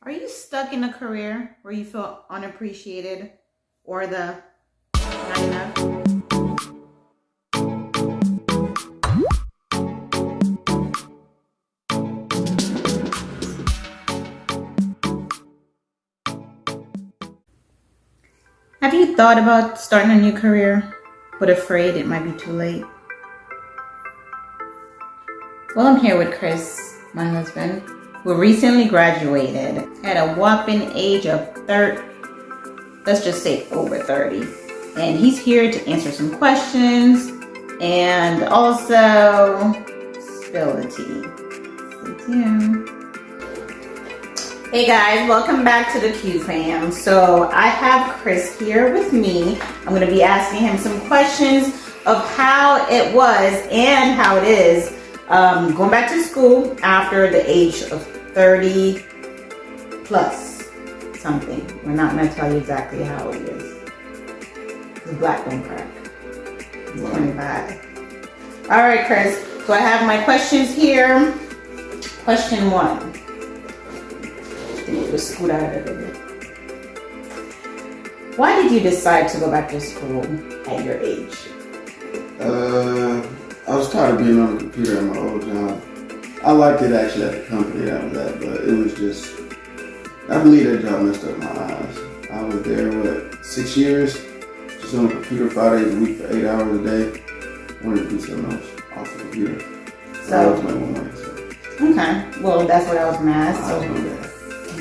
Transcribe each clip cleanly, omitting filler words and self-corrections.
Are you stuck in a career where you feel unappreciated or the not enough? Have you thought about starting a new career but afraid it might be too late? Well, I'm here with Chris, my husband, who recently graduated at a whopping age of 30, let's just say over 30. And he's here to answer some questions and also spill the tea. Stay tuned. Hey guys, welcome back to the Q Fam. So I have Chris here with me. I'm going to be asking him some questions of how it was and how it is going back to school after the age of 30 plus something. We're not going to tell you exactly how it is. Because black don't crack. He's 25. All right, Chris. So I have my questions here. Question 1. Just scoot out of it. Why did you decide to go back to school at your age? I was tired of being on the computer at my old job. I liked it actually at the company that I was at, but it was just, I believe that job messed up my eyes. I was there, 6 years? Just on the computer 5 days a week for 8 hours a day. I wanted to do something else off the computer. So I was making more money. So. Okay, well that's what I was gonna ask. I was gonna do that.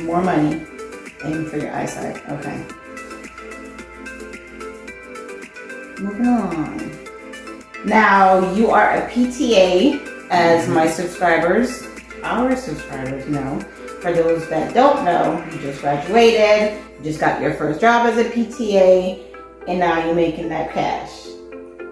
More money and for your eyesight. Okay. Moving on. Now you are a PTA, as my subscribers, our subscribers know. For those that don't know, you just graduated, you just got your first job as a PTA, and now you're making that cash.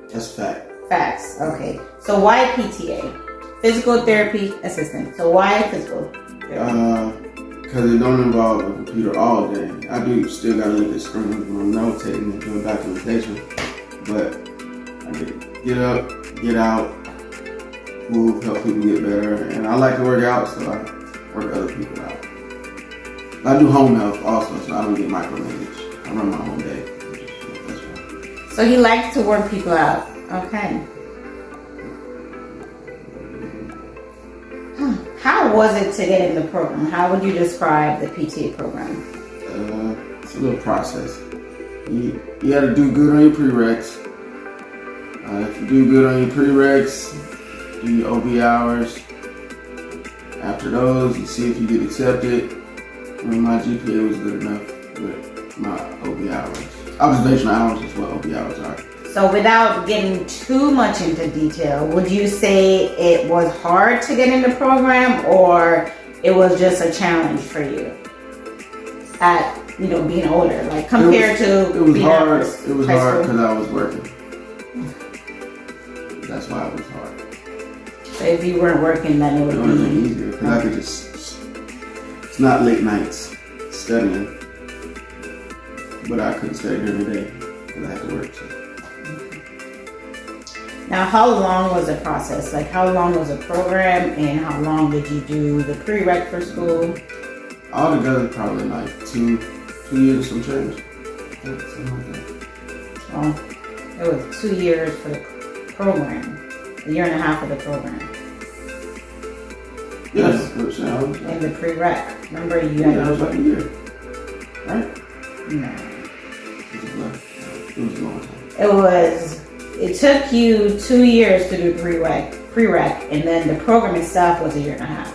That's fact. Facts. Okay. So why PTA? Physical therapy assistant. So why physical therapy? Because it don't involve a computer all day. I do still got to look at screens when I'm notating and doing documentation, but I get up, get out, move, help people get better, and I like to work out, so I work other people out. I do home health also, so I don't get micromanaged. I run my own day. That's fine. So he likes to work people out. Okay. How was it to get in the program? How would you describe the PTA program? It's a little process. You got to do good on your prereqs. If you do good on your prereqs, do your OB hours. After those, you see if you get accepted. My GPA was good enough with my OB hours. Observational hours is what OB hours are. So without getting too much into detail, would you say it was hard to get in the program or it was just a challenge for you at, being older, like compared to it was being hard. at It was high hard school? because I was working. That's why it was hard. So if you weren't working, then it It would would have been be easier because I could just, it's not late nights studying, but I couldn't study during the day because I had to work. So. Now, how long was the process? Like, how long was the program, and how long did you do the prereq for school? All together, probably like two years some change. Something like that. Well, it was 2 years for the program, a year and a half for the program. Yes, which sounds. And the prereq. Remember, you Yeah, had that was like a year, right? No. It was a long time. It took you 2 years to do prereq, and then the program itself was a year and a half.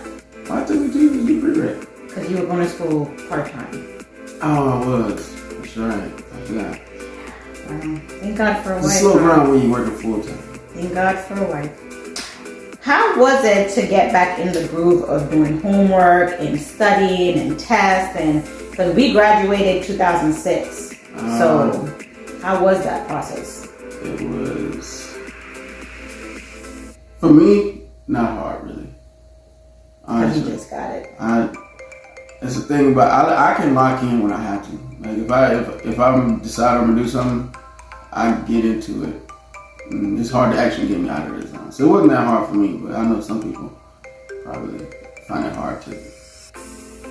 Why took it 2 years to do prereq? Because you were going to school part-time. Oh, I was. That's right. I forgot. Thank God for a wife. It's a slow grind when you're working full time. Thank God for a wife. How was it to get back in the groove of doing homework and studying and tests? And because we graduated 2006, so how was that process? It was, for me, not hard really. Honestly, You just got it. That's the thing about I can lock in when I have to. Like if I'm decide I'm gonna do something, I get into it. It's hard to actually get me out of the zone. So it wasn't that hard for me, but I know some people probably find it hard to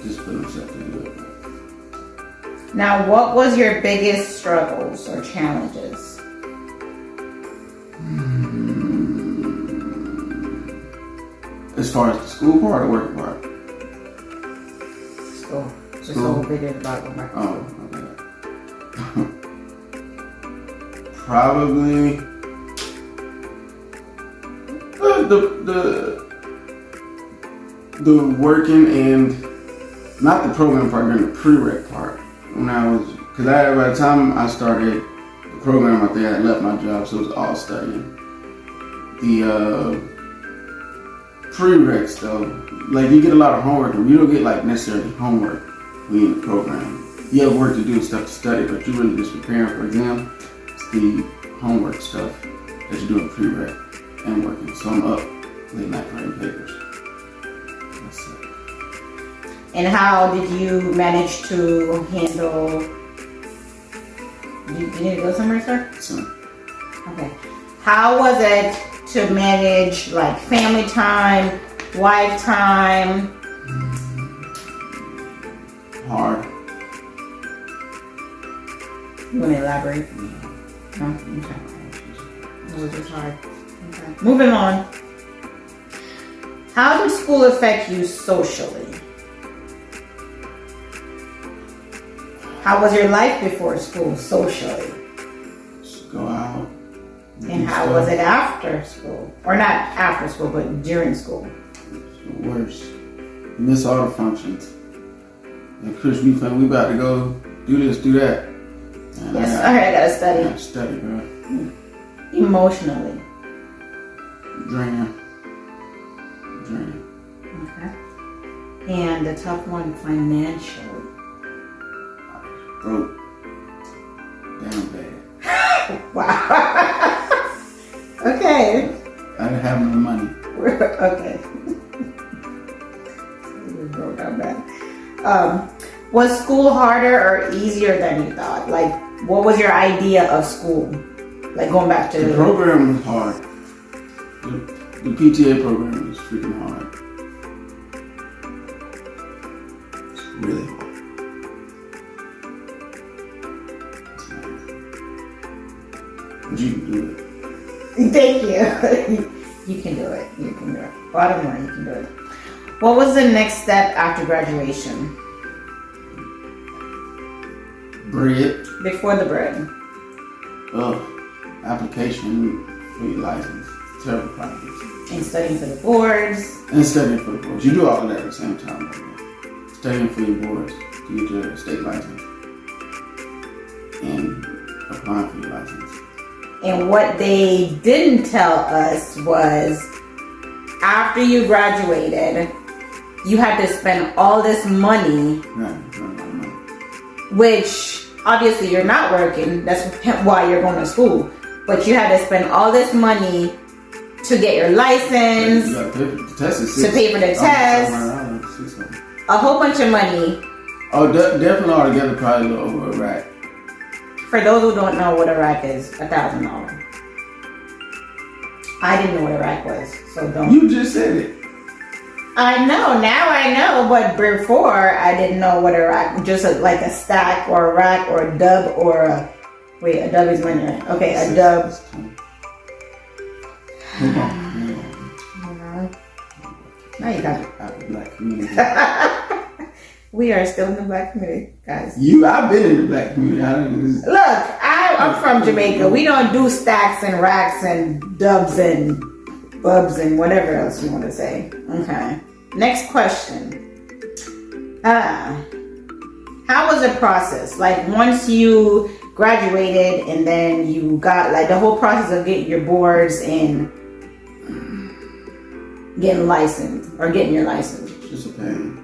discipline himself to do it. Now, what was your biggest struggles or challenges? As far as the school part or work part? School. Just School. a little bit about going back to Oh, school. okay. Probably the working and not the program part, but the prereq part. When I was, because by the time I started the program, I think I had left my job, so it was all studying. The prereqs though, like you get a lot of homework, and you don't get like necessarily homework when you're in the program. You have work to do and stuff to study, but you're really just preparing for exam. It's the homework stuff that you do in prereq and working. So I'm up late night writing papers. That's it. And how did you manage to handle? You need to go somewhere, sir? So Okay. How was it to manage like family time, wife time? hard. You want to elaborate? No? Okay. It was just hard. Okay. Moving on. How did school affect you socially? How was your life before school socially? Just go out. And how was it after school? Or not after school, but during school? It's the worst. You miss all the functions. And Chris, we about to go do this, do that. And Yes, I gotta I study. gotta study, bro. Emotionally. Draining. Okay. And the tough one, financially. Broke. Damn bad. Wow. Okay. I didn't have no money. Okay. We broke down bad. Was school harder or easier than you thought? Like, what was your idea of school? Like going back to The program was hard. The PTA program was freaking hard. It's really hard. But you can do it. Thank you. You can do it. You can do it. Bottom line, you can do it. What was the next step after graduation? Bread. Before the bread. Application for your license. Terrible practice. And studying for the boards. And studying for the boards. You do all of that at the same time. Studying for your boards to get your state license. And applying for your license. And what they didn't tell us was after you graduated, you had to spend all this money, Right. which obviously you're not working. That's why you're going to school. But you had to spend all this money to get your license, You gotta pay for the test. Is to pay for the test, $600. a whole bunch of money. Oh, definitely altogether probably a little over a rack. For those who don't know what a rack is, $1,000. I didn't know what a rack was, so don't. You just said it. I know, now I know, but before I didn't know what a rack, just like a stack or a rack or a dub or a, wait, a dub is money, right? Okay, a dub. Move on. Now you got it. Out of the black community. We are still in the black community, guys. I've been in the black community. Look, I'm from Jamaica. We don't do stacks and racks and dubs and bubs and whatever else you want to say. Okay. Next question. How was the process? Like once you graduated and then you got like the whole process of getting your boards and getting licensed or getting your license. It's just a pain.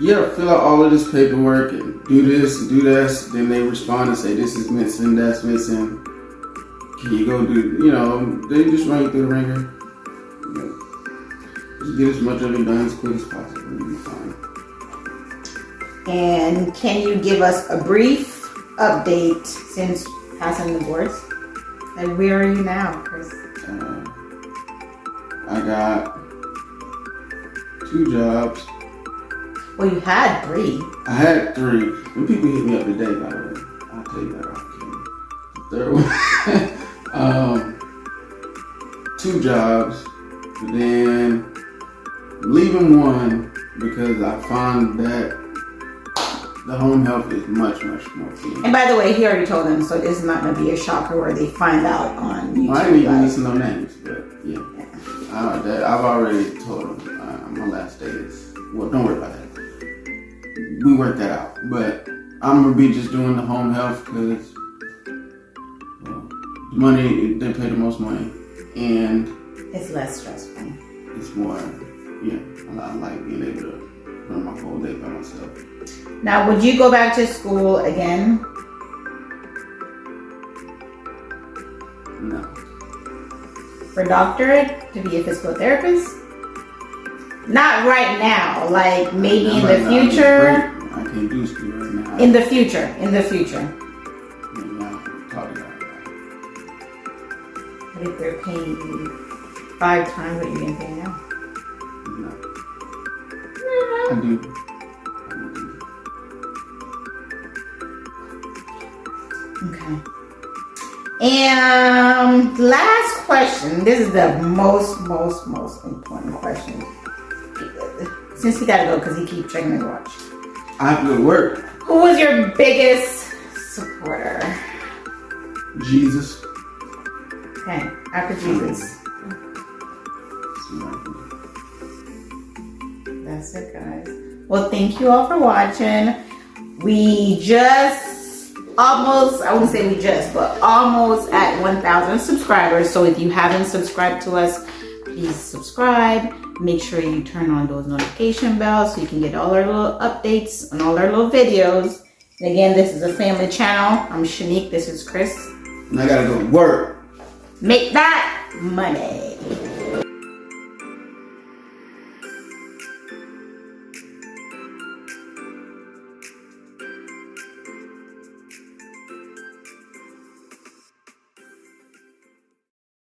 You gotta fill out all of this paperwork and do this and do that. Then they respond and say this is missing, that's missing. Can you go do? They just run you through the ringer. Just get as much of it done as quick as possible. You'll be fine. And can you give us a brief update since passing the boards? Like where are you now, Chris? I got 2 jobs. Well, you had 3. I had 3. When people hit me up today, by the way, I'll tell you that off camera. The 3rd one, 2 jobs, but then leaving 1 because I find that the home health is much, much more key. And by the way, he already told them, so this is not going to be a shocker where they find out on YouTube. Well, I didn't even listen to no names, but yeah. I've already told them my last day is, well, don't worry about that. We worked that out. But I'm going to be just doing the home health because the money, they pay the most money. And it's less stressful. It's more, I like being able to run my whole day by myself. Now, would you go back to school again? No. For doctorate? To be a physical therapist? Not right now. Like maybe in the future. I can't do school right now. In the future. Yeah, talk about that. What if they're paying you 5 times what you're getting paid now? No. I do. Okay. And last question. This is the most important question. Since he gotta go because he keeps checking his watch. I have to go to work. Who was your biggest supporter? Jesus. Okay, after Jesus. That's it, guys. Well, thank you all for watching. We just almost at 1,000 subscribers. So if you haven't subscribed to us, please subscribe. Make sure you turn on those notification bells so you can get all our little updates and all our little videos. And again, this is a family channel. I'm Shanique. This is Chris. And I gotta go to work. Make that money.